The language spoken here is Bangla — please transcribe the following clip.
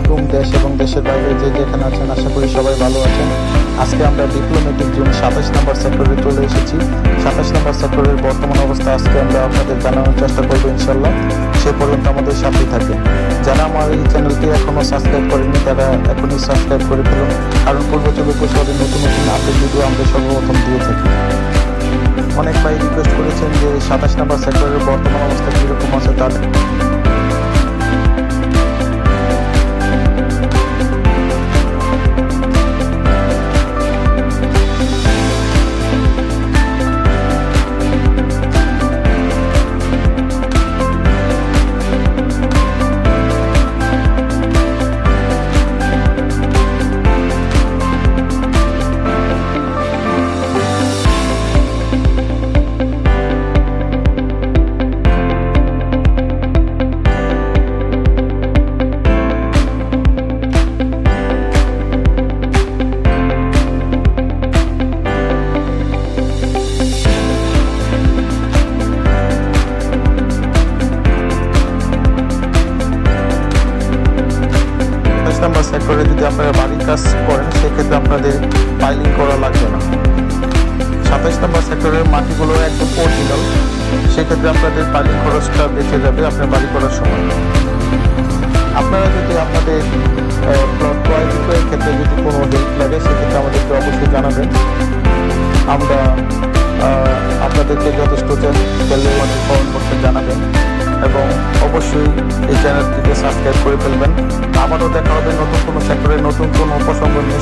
আলাইকুম। দেশ এবং দেশের বাইরে যে যেখানে আছেন আশা করি সবাই ভালো আছেন। আজকে আমরা ডিপ্লোম্যাটিক জোন 27 নম্বর সেক্টরে চলে এসেছি। 27 নম্বর সেক্টরের বর্তমান অবস্থা আজকে আমরা আপনাদের জানানোর চেষ্টা করবো ইনশাল্লাহ। সে পর্যন্ত আমাদের সাথেই থাকে। যারা আমার এই চ্যানেলটি এখনো সাবস্ক্রাইব করেনি তারা এখনই সাবস্ক্রাইব করে ফেলুন, কারণ পূর্ব 24 বছরের নতুন নতুন আপডেট ভিডিও আমরা সর্বপ্রথম দিয়ে থাকি। অনেক ভাই রিকোয়েস্ট করেছেন যে 27 নম্বর সেক্টরের বর্তমান অবস্থা কীরকম আছে তাদের নাম্বার সেক্টরে যদি আপনারা বাড়ির কাজ করেন সেক্ষেত্রে আপনাদের পাইলিং করা লাগবে না। 27 নম্বর সেক্টরের মাটিগুলো একদম অরিজিনাল, সেক্ষেত্রে আপনাদের পাইলিং খরচটা বেঁচে যাবে আপনার বাড়ি করার সময়। আপনারা যদি আপনাদের প্লট ক্রয় বিক্রয়ের ক্ষেত্রে যদি কোনো হেল্প লাগে সেক্ষেত্রে আমাদেরকে অবশ্যই জানাবেন। আমরা আপনাদেরকে যথেষ্ট কমেন্ট করতে জানাবেন এবং অবশ্যই এই চ্যানেলটিকে সাবস্ক্রাইব করে ফেলবেন। আবারও দেখা হবে নতুন কোনো সেক্টরে নতুন কোনো উপসংহার নিয়ে।